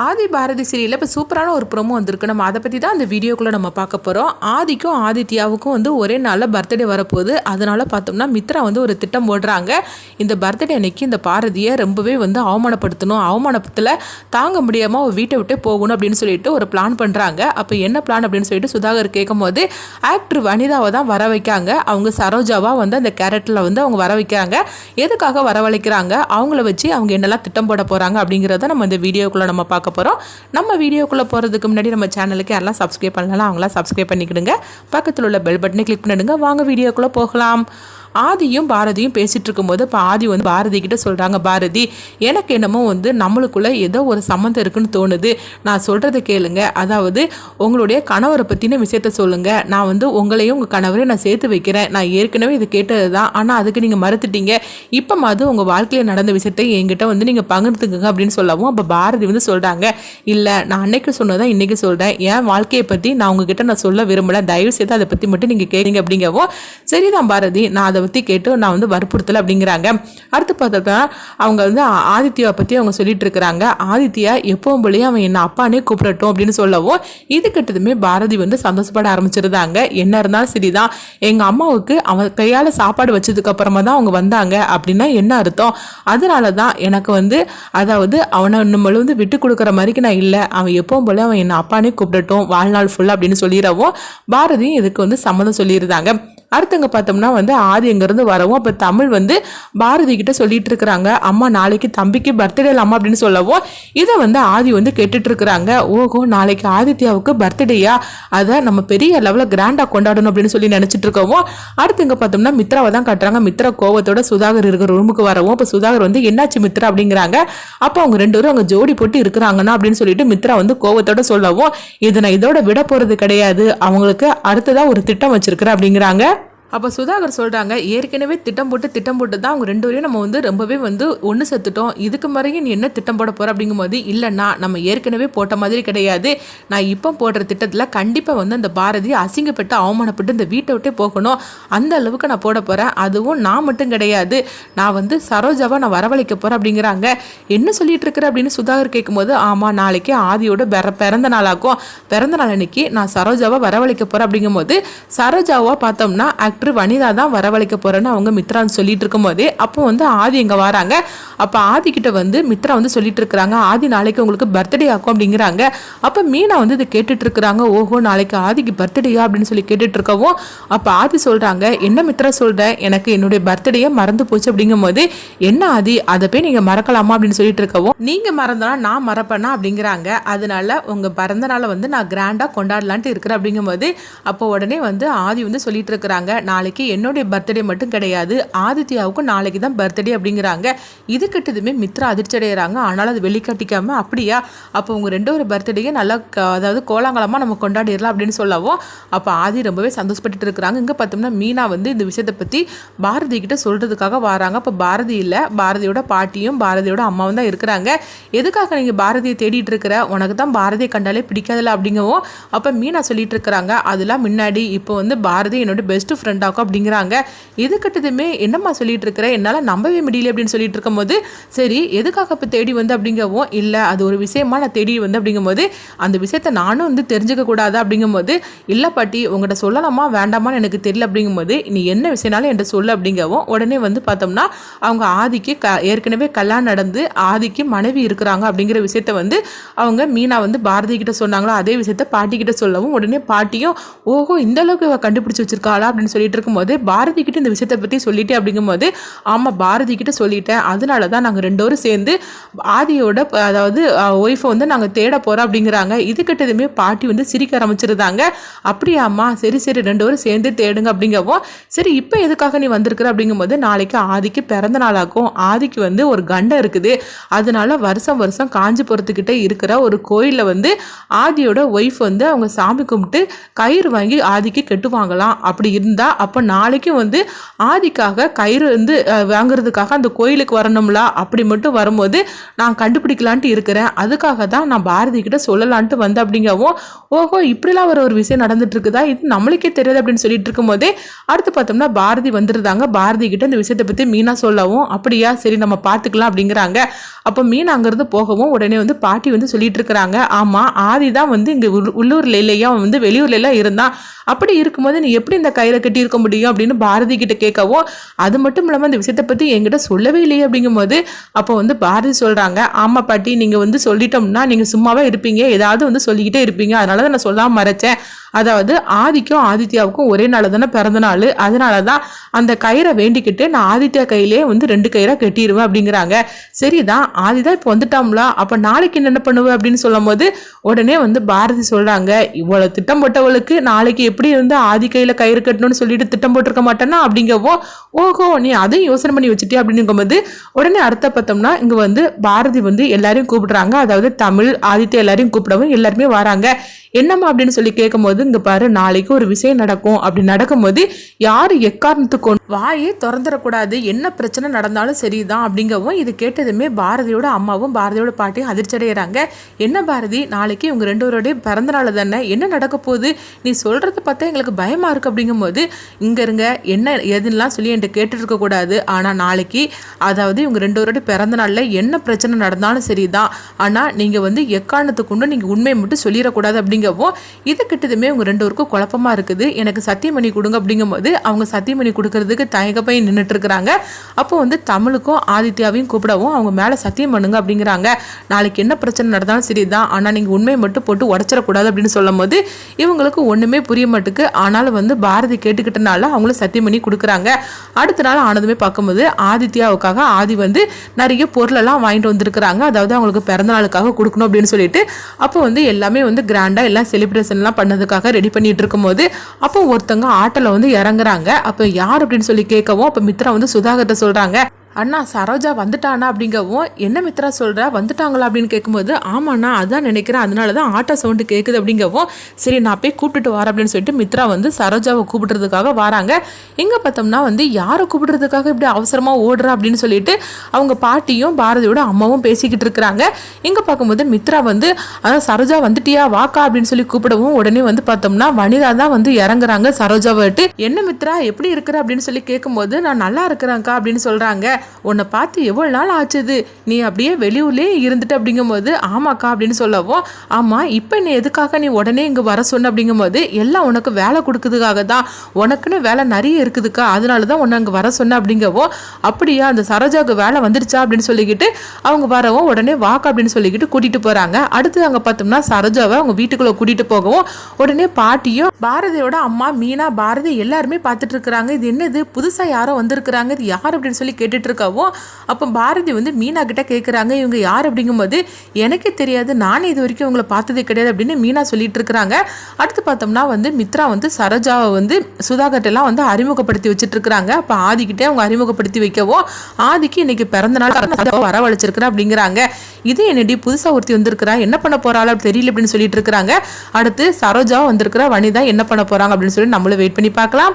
ஆதி பாரதி சீரியலில் இப்போ சூப்பரான ஒரு ப்ரோமோ வந்திருக்கு. நம்ம அதை பற்றி தான் அந்த வீடியோக்குள்ளே நம்ம பார்க்க போகிறோம். ஆதிக்கும் ஆதித்யாவுக்கும் வந்து ஒரே நாளில் பர்த்டே வரப்போகுது. அதனால் பார்த்தோம்னா மித்ரா வந்து ஒரு திட்டம் போடுறாங்க. இந்த பர்த்டே அன்னைக்கு இந்த பாரதியை ரொம்பவே வந்து அவமானப்படுத்தணும், அவமானத்தில் தாங்க முடியாமல் அவள் வீட்டை விட்டே போகணும் அப்படின்னு சொல்லிட்டு ஒரு பிளான் பண்ணுறாங்க. அப்போ என்ன பிளான் அப்படின்னு சொல்லிட்டு சுதாகர் கேட்கும் போது ஆக்டர் வனிதாவை தான் வர வைக்காங்க. அவங்க சரோஜாவாக வந்து அந்த கேரக்டரில் வந்து அவங்க வர வைக்கிறாங்க. எதுக்காக வரவழைக்கிறாங்க, அவங்கள வச்சு அவங்க என்னெல்லாம் திட்டம் போட போகிறாங்க அப்படிங்கிறத நம்ம இந்த வீடியோக்குள்ளே நம்ம பார்க்க போகிறோம். நம்ம வீடியோக்குள்ளே போகிறதுக்கு முன்னாடி நம்ம சேனலுக்கு யாரெல்லாம் சப்ஸ்கிரைப் பண்ணலாம் அவங்களாம் சப்ஸ்கிரைப் பண்ணிக்கிடுங்க. பக்கத்தில் உள்ள பெல் பட்டனை கிளிக் பண்ணிடுங்க. வாங்க வீடியோக்குள்ளே போகலாம். ஆதியும் பாரதியும் பேசிகிட்டு இருக்கும்போது இப்போ ஆதி வந்து பாரதி கிட்ட சொல்கிறாங்க, பாரதி எனக்கு என்னமோ வந்து நம்மளுக்குள்ளே ஏதோ ஒரு சம்மந்தம் இருக்குன்னு தோணுது. நான் சொல்கிறத கேளுங்க. அதாவது உங்களுடைய கணவரை பற்றின விஷயத்த சொல்லுங்கள். நான் வந்து உங்களையும் உங்கள் கணவரையும் நான் சேர்த்து வைக்கிறேன். நான் ஏற்கனவே இது கேட்டது தான், ஆனால் அதுக்கு நீங்கள் மறுத்துட்டீங்க. இப்போ அது உங்கள் வாழ்க்கையில் நடந்த விஷயத்தை என்கிட்ட வந்து நீங்கள் பகிர்ந்துக்குங்க அப்படின்னு சொல்லவும் அப்போ பாரதி வந்து சொல்கிறாங்க, இல்லை நான் அன்னைக்கு சொன்னதான் இன்றைக்கி சொல்கிறேன். என் வாழ்க்கையை பற்றி நான் உங்ககிட்ட நான் சொல்ல விரும்பலை. தயவு செய்து அதை பற்றி மட்டும் நீங்கள் கேட்குங்க அப்படிங்கவும் சரிதான் பாரதி, நான் அதை பற்றி கேட்டு நான் வந்து வற்புறுத்தலை அப்படிங்கிறாங்க. அடுத்து பார்த்தா அவங்க வந்து ஆதித்யாவை பற்றி அவங்க சொல்லிட்டு இருக்கிறாங்க. ஆதித்யா எப்பவும் போலயே அவன் என்ன அப்பானே கூப்பிடட்டும் அப்படின்னு சொல்லவும் இது கிட்டதுமே பாரதி வந்து சந்தோஷப்பட ஆரம்பிச்சிருந்தாங்க. என்ன இருந்தாலும் சரிதான், எங்கள் அம்மாவுக்கு அவன் கையால் சாப்பாடு வச்சதுக்கு அப்புறமா தான் அவங்க வந்தாங்க அப்படின்னா என்ன அர்த்தம்? அதனால தான் எனக்கு வந்து அதாவது அவனை நம்மள வந்து விட்டு கொடுக்குற மாதிரிக்கு நான் இல்லை. அவன் எப்பவும் போல அவன் என்ன அப்பானே கூப்பிடட்டும் வாழ்நாள் ஃபுல்லாக அப்படின்னு சொல்லிடவும் பாரதியும் இதுக்கு வந்து சம்மதம் சொல்லியிருந்தாங்க. அடுத்தவங்க பார்த்தோம்னா வந்து ஆதி எங்கேருந்து வரவும் அப்போ தமிழ் வந்து பாரதி கிட்ட சொல்லிட்டு இருக்கிறாங்க, அம்மா நாளைக்கு தம்பிக்கு பர்த்டே இல்லாமா அப்படின்னு சொல்லவும் இதை வந்து ஆதி வந்து கேட்டுட்டு இருக்கிறாங்க. ஓஹோ, நாளைக்கு ஆதித்யாவுக்கு பர்த்டேயா, அதை நம்ம பெரிய லெவலில் கிராண்டாக கொண்டாடணும் அப்படின்னு சொல்லி நினச்சிட்டு இருக்கவும் அடுத்தவங்க பார்த்தோம்னா மித்ராவை தான் காட்டுறாங்க. மித்ரா கோவத்தோட சுதாகர் இருக்கிற ரூமுக்கு வரவும் இப்போ சுதாகர் வந்து என்னாச்சு மித்ரா அப்படிங்கிறாங்க. அப்போ அவங்க ரெண்டு பேரும் அவங்க ஜோடி போட்டு இருக்கிறாங்கன்னா அப்படின்னு சொல்லிட்டு மித்ரா வந்து கோவத்தோட சொல்லவும் இதை நான் இதோட விட போகிறது கிடையாது, அவங்களுக்கு அடுத்ததாக ஒரு திட்டம் வச்சிருக்கிறேன் அப்படிங்கிறாங்க. அப்போ சுதாகர் சொல்கிறாங்க, ஏற்கனவே திட்டம் போட்டு தான் அவங்க ரெண்டு பேரையும் நம்ம வந்து ரொம்பவே வந்து ஒன்று செத்துட்டோம். இதுக்கு முறையும் நீ என்ன திட்டம் போட போகிற அப்படிங்கும்போது இல்லைன்னா நம்ம ஏற்கனவே போட்ட மாதிரி கிடையாது. நான் இப்போ போடுற திட்டத்தில் கண்டிப்பாக வந்து அந்த பாரதி அசிங்கப்பட்டு அவமானப்பட்டு இந்த வீட்டை விட்டே போகணும். அந்த அளவுக்கு நான் போட போகிறேன். அதுவும் நான் மட்டும் கிடையாது, நான் வந்து சரோஜாவை நான் வரவழைக்க போகிறேன் அப்படிங்கிறாங்க. என்ன சொல்லிட்டு இருக்கிற அப்படின்னு சுதாகர் கேட்கும்போது ஆமாம், நாளைக்கு ஆதியோட பிறந்த நாளாகும். பிறந்த நாள் அன்னைக்கு நான் சரோஜாவை வரவழைக்க போகிறேன் அப்படிங்கும்போது சரோஜாவை பார்த்தோம்னா வனிதா தான் வரவழைக்க போறேன்னு அவங்க மித்ரா சொல்லிட்டு இருக்கும் போதே அப்போ வந்து ஆதி எங்க வராங்க. அப்ப ஆதி கிட்ட வந்து மித்ரா வந்து சொல்லிட்டு இருக்கிறாங்க, ஆதி நாளைக்கு உங்களுக்கு பர்த்டே ஆகும் அப்படிங்கிறாங்க. அப்ப மீனா வந்து இதை கேட்டுட்டு இருக்கிறாங்க. ஓஹோ, நாளைக்கு ஆதிக்கு பர்த்டேயா அப்படின்னு சொல்லி கேட்டுட்டு இருக்கவும் அப்ப ஆதி சொல்றாங்க, என்ன மித்ரா சொல்றேன், எனக்கு என்னுடைய பர்த்டேயே மறந்து போச்சு அப்படிங்கும் போது என்ன ஆதி அதை போய் நீங்க மறக்கலாமா அப்படின்னு சொல்லிட்டு இருக்கவும் நீங்க மறந்தனா நான் மறப்பேனா அப்படிங்கிறாங்க. அதனால உங்க பிறந்த நாளை வந்து நான் கிராண்டா கொண்டாடலான்ட்டு இருக்கிறேன் அப்படிங்கும் போது அப்போ உடனே வந்து ஆதி வந்து சொல்லிட்டு இருக்கிறாங்க, நாளைக்கு என்னுடைய பர்த்டே மட்டும் கிடையாது, ஆதித்யாவுக்கும் நாளைக்கு தான் பர்த்டே அப்படிங்கிறாங்க. இது கிட்டதுமே மித்ரா அதிர்ச்சி அடைகிறாங்க. ஆனால் அது வெளிக்காட்டிக்காம அப்படியா, அப்போ உங்க ரெண்டு ஒரு பர்த்டேயே நல்லா அதாவது கோலாங்கலமாக நம்ம கொண்டாடிடலாம் அப்படின்னு சொல்லவும் அப்போ ஆதி ரொம்பவே சந்தோஷப்பட்டு இருக்கிறாங்க. இங்கே பார்த்தோம்னா மீனா வந்து இந்த விஷயத்தை பற்றி பாரதி கிட்ட சொல்றதுக்காக வராங்க. அப்போ பாரதி இல்லை, பாரதியோட பாட்டியும் பாரதியோட அம்மாவும் தான் இருக்கிறாங்க. எதுக்காக நீங்கள் பாரதியை தேடிட்டு இருக்கிற, உனக்கு தான் பாரதியை கண்டாலே பிடிக்காதுல்ல அப்படிங்கவும் அப்போ மீனா சொல்லிட்டு இருக்கிறாங்க, அதெல்லாம் முன்னாடி இப்போ வந்து பாரதி என்னோட பெஸ்ட் ஃப்ரெண்ட் அப்படிங்கிறாங்க. இது கிட்டதுமே என்னம்மா சொல்லிட்டு இருக்கிற, என்னால் நம்பவே முடியல அப்படின்னு சொல்லிட்டு இருக்கும்போது சரி எதுக்காக இப்போ தேடி வந்து அப்படிங்கவும் இல்லை அது ஒரு விஷயமா நான் தேடி வந்து அப்படிங்கும்போது அந்த விஷயத்த நானும் வந்து தெரிஞ்சுக்க கூடாது அப்படிங்கும்போது இல்லை பாட்டி உங்கள்கிட்ட சொல்லலாமா வேண்டாமான்னு எனக்கு தெரியல அப்படிங்கும்போது நீ என்ன விஷயம்னாலும் என்கிட்ட சொல்லு அப்படிங்கவும் உடனே வந்து பார்த்தோம்னா அவங்க ஆதிக்கு ஏற்கனவே கல்யாணம் நடந்து ஆதிக்கு மனைவி இருக்கிறாங்க அப்படிங்கிற விஷயத்த வந்து அவங்க மீனா வந்து பாரதி கிட்ட சொன்னாங்களோ அதே விஷயத்த பாட்டி கிட்ட சொல்லவும் உடனே பாட்டியும் ஓஹோ இந்த அளவுக்கு கண்டுபிடிச்சு வச்சிருக்காளா அப்படின்னு சொல்லிட்டு இருக்கும்போது பாரதி கிட்ட இந்த விஷயத்தை பற்றி சொல்லிட்டேன் அப்படிங்கும்போது ஆமாம் பாரதி கிட்ட சொல்லிட்டேன், அதனால தான் நாங்கள் ரெண்டு பேரும் சேர்ந்து ஆதியோட அதாவது ஒய்ஃபை வந்து நாங்கள் தேட போகிறோம் அப்படிங்கிறாங்க. இது கிட்டதுமே பாட்டி வந்து சிரிக்க ஆரம்பிச்சிருந்தாங்க. அப்படியாம்மா சரி சரி ரெண்டு பேரும் சேர்ந்து தேடுங்க அப்படிங்கவும் சரி இப்போ எதுக்காக நீ வந்திருக்கிற அப்படிங்கும்போது நாளைக்கு ஆதிக்கு பிறந்த நாளாகும். ஆதிக்கு வந்து ஒரு கண்டம் இருக்குது, அதனால வருஷம் வருஷம் காஞ்சிபுரத்துக்கிட்ட இருக்கிற ஒரு கோயிலில் வந்து ஆதியோட ஒய்ஃப் வந்து அவங்க சாமி கும்பிட்டு கயிறு வாங்கி ஆதிக்கு கெட்டுவாங்களாம். அப்படி இருந்தால் அப்போ நாளைக்கும் வந்து ஆதிக்காக கயிறு வந்து வாங்குறதுக்காக அந்த கோயிலுக்கு வரணும்ல, அப்படி மட்டும் வரும்போது நான் கண்டுபிடிக்கலான்ட்டு இருக்கிறேன், அதுக்காக தான் நான் பாரதி கிட்ட சொல்லலான்ட்டு வந்தேன் அப்படிங்கவும், ஓஹோ இப்படிலாம் ஒரு விஷயம் நடந்துட்டு இருக்குதா, இது நம்மளுக்கே தெரியாது அப்படின்னு சொல்லிட்டு இருக்கும்போதே அடுத்து பார்த்தோம்னா பாரதி வந்துருந்தாங்க. பாரதி கிட்ட இந்த விஷயத்தை பற்றி மீனா சொல்லவும், அப்படியா சரி நம்ம பார்த்துக்கலாம் அப்படிங்கிறாங்க. அப்போ மீனா அங்கேருந்து போகவும் உடனே வந்து பாட்டி வந்து சொல்லிட்டு இருக்கிறாங்க, ஆமாம் ஆதி தான் வந்து இங்கே உள்ளூர்ல இல்லையா, அவன் வந்து வெளியூர்ல எல்லாம் இருந்தான், அப்படி இருக்கும்போது நீ எப்படி இந்த கயிறை கட்டி இருக்க முடியும் அப்படின்னு பாரதி கிட்ட கேட்கவும், அது மட்டும் இல்லாமல் இந்த விஷயத்தை பற்றி என்கிட்ட சொல்லவே இல்லையே அப்படிங்கும்போது அப்போ வந்து பாரதி சொல்கிறாங்க, ஆமாம் பாட்டி நீங்கள் வந்து சொல்லிட்டோம்னா நீங்கள் சும்மாவே இருப்பீங்க, ஏதாவது வந்து சொல்லிக்கிட்டே இருப்பீங்க, அதனால தான் நான் சொல்லாமல் மறைச்சேன். அதாவது ஆதிக்கும் ஆதித்யாவுக்கும் ஒரே நாள் தானே பிறந்த நாள், அதனால தான் அந்த கயிறை வேண்டிக்கிட்டு நான் ஆதித்யா கையிலே வந்து 2 கயிறை கட்டிடுவேன் அப்படிங்கிறாங்க. சரிதான் ஆதிதான் இப்போ வந்துட்டாம்ல, அப்போ நாளைக்கு என்ன பண்ணுவேன் அப்படின்னு சொல்லும் போது உடனே வந்து பாரதி சொல்கிறாங்க, இவ்வளோ திட்டம் போட்டவளுக்கு நாளைக்கு எப்படி வந்து ஆதி கையில் கயிறு கட்டணும்னு சொல்லிட்டு திட்டம் போட்டிருக்க மாட்டேன்னா அப்படிங்கவும், ஓஹோ நீ அதையும் யோசனை பண்ணி வச்சுட்டே அப்படிங்கும்போது உடனே அடுத்த பார்த்தோம்னா இங்கே வந்து பாரதி வந்து எல்லாரையும் கூப்பிடுறாங்க. அதாவது தமிழ் ஆதித்யா எல்லாரையும் கூப்பிடவும் எல்லாருமே வராங்க. என்னம்மா அப்படின்னு சொல்லி கேட்கும்போது, இங்கே பாரு நாளைக்கு ஒரு விஷயம் நடக்கும், அப்படி நடக்கும்போது யார் எக்காரணத்துக்கு வாயே திறந்துடக்கூடாது, என்ன பிரச்சனை நடந்தாலும் சரிதான் அப்படிங்கவும், இது கேட்டதுமே பாரதியோட அம்மாவும் பாரதியோட பாட்டியும் அதிர்ச்சி அடைகிறாங்க. என்ன பாரதி நாளைக்கு இவங்க 2 பேரோடைய பிறந்த நாள் தானே, என்ன நடக்க போகுது, நீ சொல்கிறத பார்த்தா எங்களுக்கு பயமாக இருக்குது அப்படிங்கும்போது, இங்கே இருங்க என்ன எதுலாம் சொல்லி என்கிட்ட கேட்டுட்டு இருக்கக்கூடாது, ஆனால் நாளைக்கு அதாவது இவங்க 2 பேரோடைய பிறந்த நாளில் என்ன பிரச்சனை நடந்தாலும் சரிதான், ஆனால் நீங்கள் வந்து எக்காரணத்துக்கு கொண்டு நீங்கள் உண்மையை மட்டும் சொல்லிடக்கூடாது அப்படிங்கவும், இது கிட்டதுமே உங்க 2 பேருக்கும் குழப்பமா இருக்குது, எனக்கு சத்தியமணி கொடுங்க அப்படிங்கும்போது அவங்க சத்தியமணி கொடுக்கறதுக்கு தயக்கப்பை நின்றுட்டு இருக்கிறாங்க. அப்போ வந்து தமிழுக்கும் ஆதித்யாவையும் கூப்பிடவும் அவங்க மேலே சத்தியம் பண்ணுங்க அப்படிங்கிறாங்க. நாளைக்கு என்ன பிரச்சனை நடந்தாலும் சரிதான், ஆனால் நீங்கள் உண்மையை மட்டும் போட்டு உடச்சிடக்கூடாது அப்படின்னு சொல்லும் போது இவங்களுக்கு ஒன்றுமே புரிய மாட்டுக்கு. ஆனாலும் வந்து பாரதி கேட்டுக்கிட்டனால அவங்களும் சத்தியமணி கொடுக்குறாங்க. அடுத்த நாள் ஆனதுமே பார்க்கும்போது ஆதித்யாவுக்காக ஆதி வந்து நிறைய பொருளெல்லாம் வாங்கிட்டு வந்திருக்கிறாங்க. அதாவது அவங்களுக்கு பிறந்த நாளுக்காக கொடுக்கணும் அப்படின்னு சொல்லிட்டு அப்போ வந்து எல்லாமே வந்து கிராண்டாக எல்லாம் செலிப்ரேஷன்லாம் பண்ணதுக்காக ரெடி பண்ணிட்டு இருக்கும்போது அப்போ ஒருத்தங்க ஆட்டோல வந்து இறங்குறாங்க. அப்போ யார் அப்படின்னு சொல்லி கேட்கவும் அப்போ மித்ரா வந்து சுதாகர்ட்ட சொல்றாங்க, அண்ணா சரோஜா வந்துட்டானா அப்படிங்கவும், என்ன மித்ரா சொல்கிறா வந்துட்டாங்களா அப்படின்னு கேட்கும்போது, ஆமாண்ணா அதான் நினைக்கிறேன், அதனால தான் ஆட்டோ சவுண்டு கேட்குது அப்படிங்கவும், சரி நான் போய் கூப்பிட்டுட்டு வரேன் அப்படின்னு சொல்லிட்டு மித்ரா வந்து சரோஜாவை கூப்பிடுறதுக்காக வராங்க. எங்கே பார்த்தோம்னா வந்து யாரை கூப்பிடுறதுக்காக இப்படி அவசரமாக ஓடுறா அப்படின்னு சொல்லிட்டு அவங்க பாட்டியும் பாரதியோட அம்மாவும் பேசிக்கிட்டு இருக்கிறாங்க. இங்கே பார்க்கும்போது மித்ரா வந்து அதான் சரோஜா வந்துட்டியா வாக்கா அப்படின்னு சொல்லி கூப்பிடவும் உடனே வந்து பார்த்தோம்னா வனிதா தான் வந்து இறங்குறாங்க சரோஜாவிட்டு. என்ன மித்ரா எப்படி இருக்கிற அப்படின்னு சொல்லி கேட்கும்போது, நான் நல்லா இருக்கிறேன்க்கா அப்படின்னு சொல்கிறாங்க. உன்னை பார்த்து எவ்வளோ நாள் ஆச்சுது, நீ அப்படியே வெளியூர்லேயே இருந்துட்டு அப்படிங்கும்போது, ஆமாக்கா அப்படின்னு சொல்லவும், ஆமாம் இப்போ நீ எதுக்காக நீ உடனே இங்கே வர சொன்ன அப்படிங்கும்போது, எல்லாம் உனக்கு வேலை கொடுக்குறதுக்காக தான், உனக்குன்னு வேலை நிறைய இருக்குதுக்கா, அதனால தான் உன்னை அங்கே வர சொன்ன அப்படிங்கவும், அப்படியா அந்த சரோஜாவுக்கு வேலை வந்துடுச்சா அப்படின்னு சொல்லிக்கிட்டு அவங்க வரவும் உடனே வாக்கா அப்படின்னு சொல்லிக்கிட்டு கூட்டிகிட்டு போகிறாங்க. அடுத்து அங்கே பார்த்தோம்னா சரோஜாவை அவங்க வீட்டுக்குள்ளே கூட்டிகிட்டு போகவும் உடனே பாட்டியும் பாரதியோட அம்மா மீனா பாரதி எல்லாருமே பார்த்துட்டு இருக்கிறாங்க. இது என்னது புதுசாக யாரோ வந்திருக்கிறாங்க, இது யார் அப்படின்னு சொல்லி கேட்டுட்டு இருக்கவும் அப்போ பாரதி வந்து மீனா கிட்ட கேட்குறாங்க, இவங்க யார் அப்படிங்கும்போது, எனக்கே தெரியாது, நானே இது வரைக்கும் இவங்களை பார்த்ததே கிடையாது அப்படின்னு மீனா சொல்லிட்டு இருக்கிறாங்க. அடுத்து பார்த்தோம்னா வந்து மித்ரா வந்து சரோஜாவை வந்து சுதாகர்ட்டெல்லாம் வந்து அறிமுகப்படுத்தி வச்சுட்டு இருக்கிறாங்க. அப்போ ஆதிக்கிட்டே அவங்க அறிமுகப்படுத்தி வைக்கவும், ஆதிக்கு இன்னைக்கு பிறந்த நாள் வரவழைச்சிருக்கிறேன் அப்படிங்கிறாங்க. இது என்னடி புதுசாக ஒருத்தி வந்திருக்கிறா, என்ன பண்ண போறாள் தெரியல அப்படின்னு சொல்லிட்டு இருக்கிறாங்க. அடுத்து சரோஜா வந்திருக்கிற வனிதா என்ன பண்ண போறாங்க அப்படின்னு சொல்லி நம்மளும் வெயிட் பண்ணி பார்க்கலாம்.